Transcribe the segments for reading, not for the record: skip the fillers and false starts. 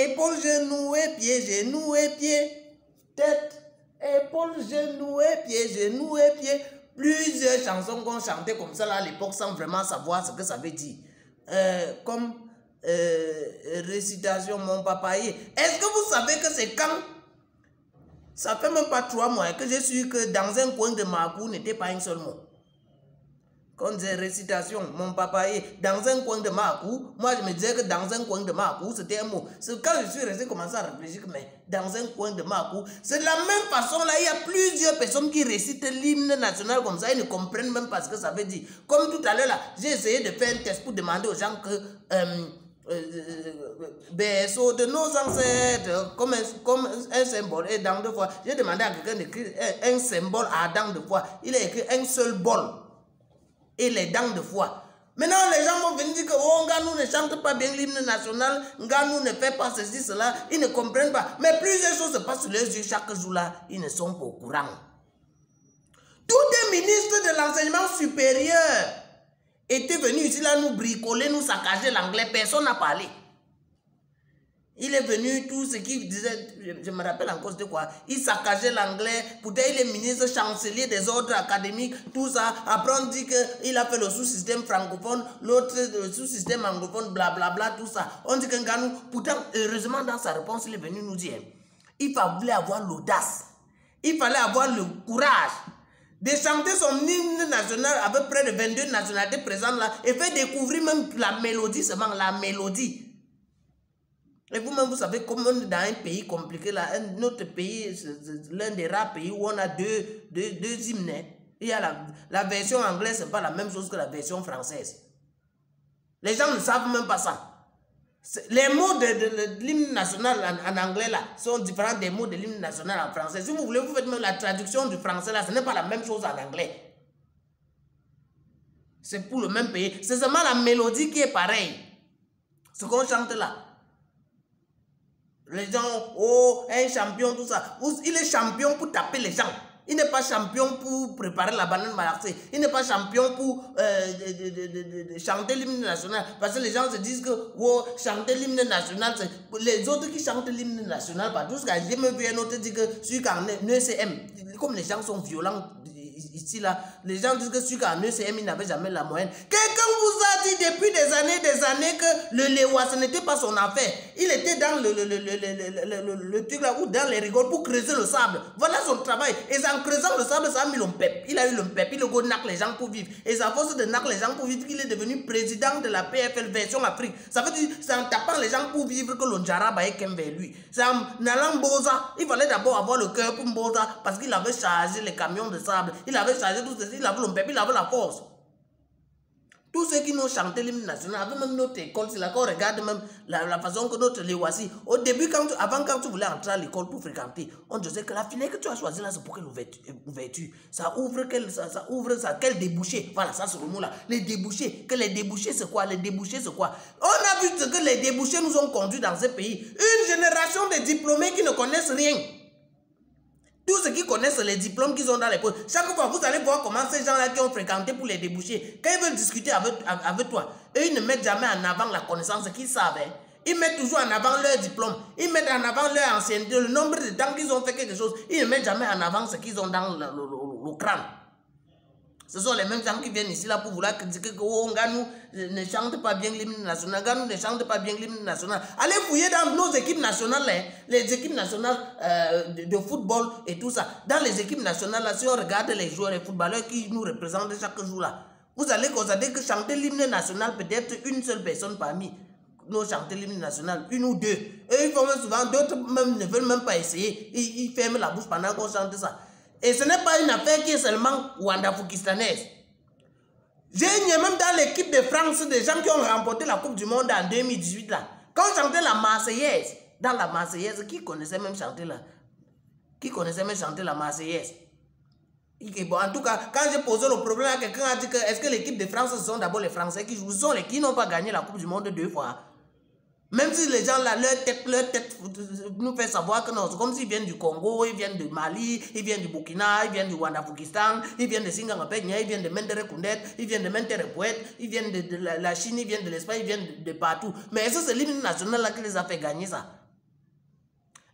épaule, genou et pied, genou et pied. Tête, épaule, genou et pied, genou et pied. Plusieurs chansons qu'on chantait comme ça là à l'époque sans vraiment savoir ce que ça veut dire. Comme récitation, mon papaye. Est-ce que vous savez que c'est quand? Ça fait même pas 3 mois que je suis que dans un coin de Makou n'était pas un seul mot. Quand j'ai récitation, mon papaye, dans un coin de Makou, moi je me disais que dans un coin de Makou, c'était un mot. C'est quand je suis resté commencer à réfléchir, mais dans un coin de Makou, c'est de la même façon là, il y a plusieurs personnes qui récitent l'hymne national comme ça, ils ne comprennent même pas ce que ça veut dire. Comme tout à l'heure là, j'ai essayé de faire un test pour demander aux gens que berceau de nos ancêtres, comme un symbole, et dans 2 fois, j'ai demandé à quelqu'un d'écrire un symbole à dents de foi. Il a écrit un seul bol et les dents de foi. Maintenant, les gens vont venir dire que oh, Nganou ne chante pas bien l'hymne national, Nganou ne fait pas ceci, cela, ils ne comprennent pas. Mais plusieurs choses se passent sur leurs yeux chaque jour là, ils ne sont pas au courant. Tout un ministre de l'enseignement supérieur était venu ici là nous bricoler, nous saccager l'anglais, personne n'a parlé. Il est venu, tout ce qu'il disait, je me rappelle encore de quoi, il saccageait l'anglais, pourtant il est ministre chancelier des ordres académiques, tout ça. Après on dit qu'il a fait le sous-système francophone, l'autre le sous-système anglophone, blablabla, tout ça. On dit que Nganou, pourtant heureusement dans sa réponse, il est venu nous dire, il fallait avoir l'audace, il fallait avoir le courage de chanter son hymne national avec près de 22 nationalités présentes là, et faire découvrir même la mélodie, seulement la mélodie. Et vous-même, vous savez comment dans un pays compliqué, là, notre pays, c'est l'un des rares pays où on a deux hymnes. Il y a la version anglaise, ce n'est pas la même chose que la version française. Les gens ne savent même pas ça. Les mots de l'hymne national en anglais là, sont différents des mots de l'hymne national en français. Si vous voulez, vous faites même la traduction du français là, ce n'est pas la même chose en anglais. C'est pour le même pays. C'est seulement la mélodie qui est pareille. Ce qu'on chante là. Les gens, oh, un champion, tout ça. Il est champion pour taper les gens. Il n'est pas champion pour préparer la banane malaxée. Il n'est pas champion pour chanter l'hymne national. Parce que les gens se disent que, oh, chanter l'hymne national, c'est les autres qui chantent l'hymne national. Par tout ce que j'ai même vu un autre dire que celui qui a un ECM, comme les gens sont violents ici là, les gens disent que celui qui a un ECM, il n'avait jamais la moyenne. Quelqu'un vous a dit depuis des années que le Léwa, ce n'était pas son affaire. Il était dans le truc là, ou dans les rigoles pour creuser le sable. Voilà son travail. Et en creusant le sable, ça a mis l'OMPEP. Il a eu l'OMPEP, il a go nac les gens pour vivre. Et c'est à force de nac les gens pour vivre qu'il est devenu président de la PFL version Afrique. Ça veut dire, c'est en tapant les gens pour vivre que l'Ondjara va être vers lui. C'est en allant Mboza. Il fallait d'abord avoir le cœur pour Mboza parce qu'il avait chargé les camions de sable. Il avait chargé tout ceci, il avait l'OMPEP, il avait la force. Tous ceux qui nous chantaient l'hymne national, avec même notre école, c'est là qu'on regarde même la façon que notre Léwassi. Au début, avant quand tu voulais entrer à l'école pour fréquenter, on disait que la finale que tu as choisie là, c'est pour quelle ouverture. Ça ouvre quel débouché. Voilà, ça c'est le mot là. Les débouchés. Que les débouchés c'est quoi? Les débouchés c'est quoi? On a vu ce que les débouchés nous ont conduits dans ce pays. Une génération de diplômés qui ne connaissent rien. Tous ceux qui connaissent les diplômes qu'ils ont dans les poches, chaque fois vous allez voir comment ces gens-là qui ont fréquenté pour les déboucher, quand ils veulent discuter avec toi, eux ils ne mettent jamais en avant la connaissance qu'ils savent. Hein. Ils mettent toujours en avant leur diplôme, ils mettent en avant leur ancienneté, le nombre de temps qu'ils ont fait quelque chose, ils ne mettent jamais en avant ce qu'ils ont dans le crâne. Ce sont les mêmes gens qui viennent ici là pour vouloir critiquer que oh, Nganou ne chante pas bien l'hymne national, Nganou ne chante pas bien l'hymne national. Allez fouiller dans nos équipes nationales, hein, les équipes nationales de football et tout ça. Dans les équipes nationales, là, si on regarde les joueurs et footballeurs qui nous représentent chaque jour là, vous allez constater que chanter l'hymne national peut-être une seule personne parmi nous chanter l'hymne national, une ou deux. Et ils font souvent, d'autres même ne veulent même pas essayer. Ils ferment la bouche pendant qu'on chante ça. Et ce n'est pas une affaire qui est seulement Wanda-Foukistanaise. J'ai même dans l'équipe de France des gens qui ont remporté la Coupe du Monde en 2018 là. Quand on chantait la Marseillaise, dans la Marseillaise, qui connaissait même chanter là? Qui connaissait même chanter la Marseillaise? Bon, en tout cas, quand j'ai posé le problème, quelqu'un a dit que est-ce que l'équipe de France, ce sont d'abord les Français qui jouent, ce sont les qui n'ont pas gagné la Coupe du Monde 2 fois. Même si les gens là, leur tête nous fait savoir que non, c'est comme s'ils viennent du Congo, ils viennent de Mali, ils viennent du Burkina, ils viennent du Wanda-Foukistan, ils viennent de Singapore, ils viennent de Mendere Koundet, ils viennent de Mendere Pouet, ils viennent de la Chine, ils viennent de l'Espagne, ils viennent de partout. Mais est-ce que c'est l'hymne national là qui les a fait gagner ça?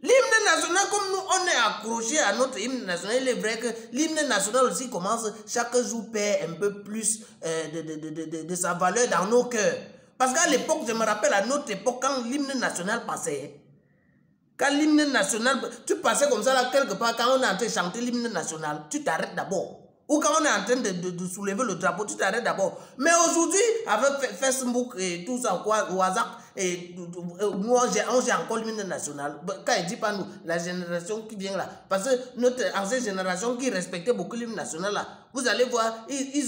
L'hymne national, comme nous, on est accroché à notre hymne national, il est vrai que l'hymne national aussi commence, chaque jour perd un peu plus de sa valeur dans nos cœurs. Parce qu'à l'époque, je me rappelle à notre époque, quand l'hymne national passait, quand l'hymne national, tu passais comme ça là, quelque part, quand on est en train de chanter l'hymne national, tu t'arrêtes d'abord. Ou quand on est en train de soulever le drapeau, tu t'arrêtes d'abord. Mais aujourd'hui, avec Facebook et tout ça, quoi, WhatsApp, et nous, on gère encore l'hymne national. Quand il dit pas nous, la génération qui vient là, parce que notre ancienne génération qui respectait beaucoup l'hymne national là, vous allez voir, ils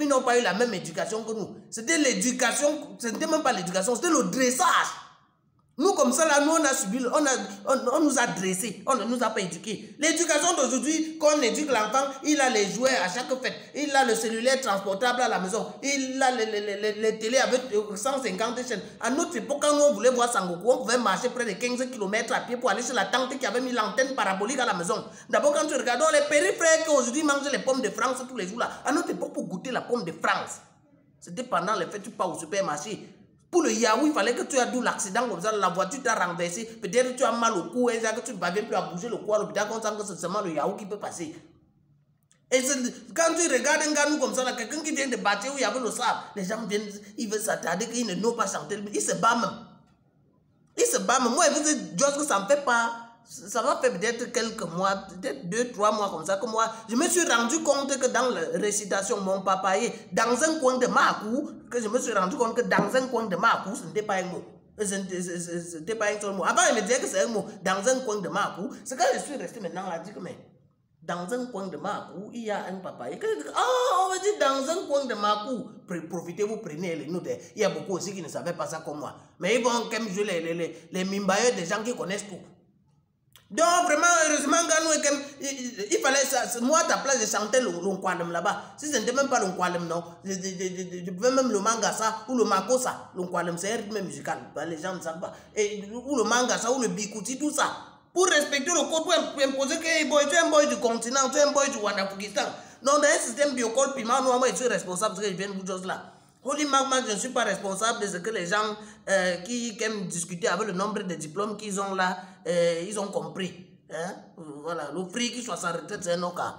n'ont pas eu la même éducation que nous. C'était l'éducation, ce n'était même pas l'éducation, c'était le dressage. Nous, comme ça, là, nous, on a subi, on nous a dressés, on ne nous a pas éduqués. L'éducation d'aujourd'hui, quand on éduque l'enfant, il a les jouets à chaque fête, il a le cellulaire transportable à la maison, il a les télés avec 150 chaînes. À notre époque, quand nous, on voulait voir Sangoku, on pouvait marcher près de 15 km à pied pour aller chez la tante qui avait mis l'antenne parabolique à la maison. D'abord, quand tu regardes les périphrères qui aujourd'hui mangent les pommes de France tous les jours, là, à notre époque, pour goûter la pomme de France, c'était pendant les fêtes, tu pars au supermarché. Pour le yaourt, il fallait que tu aies d'où l'accident comme ça, la voiture t'a renversé, peut-être tu as mal au cou, et que tu ne parviens plus à bouger le cou à l'hôpital, qu'on sent que c'est seulement le yaourt qui peut passer. Et quand tu regardes un gars comme ça, quelqu'un qui vient de bâtir où il y avait le sable, les gens viennent, ils veulent s'attarder qu'ils ne n'ont pas chanté, ils se battent même. Ils se battent même. Moi, je vous dis, que ça me fait pas. Ça va faire peut-être quelques mois, peut-être 2-3 mois comme ça que moi, je me suis rendu compte que dans la récitation, mon papa est dans un coin de Makou, que je me suis rendu compte que dans un coin de Makou, ce n'était pas un mot. Ce n'était pas un seul mot. Avant, il me disait que c'est un mot, dans un coin de Makou. C'est quand je suis resté maintenant à dire que, mais, dans un coin de Makou, il y a un papaye. On va dire dans un coin de Makou. Profitez-vous, prenez les notes. Il y a beaucoup aussi qui ne savaient pas ça comme moi. Mais ils vont quand même jouer les mimbailleurs des gens qui connaissent tout. Donc vraiment, heureusement, il fallait ça. Moi, à ta place, je chantais le Nkwalem là-bas. Si ce n'était même pas le Nkwalem, non. Je pouvais même le Mangasa ou le Makosa. Le Nkwalem, c'est un rythme musical. Les gens ne savent pas. Ou le Mangasa ou le Bikuti, tout ça. Pour respecter le code, pour imposer que tu es un boy du continent, tu es un boy du Wanafugistan. Donc, dans un système biocode, puis moi, je suis responsable de ce que je viens de vous dire là. Holy Magma, je ne suis pas responsable de ce que les gens qui aiment discuter avec le nombre de diplômes qu'ils ont là, ils ont compris. Hein? Voilà, le prix qui soit sans retraite, c'est un autre cas.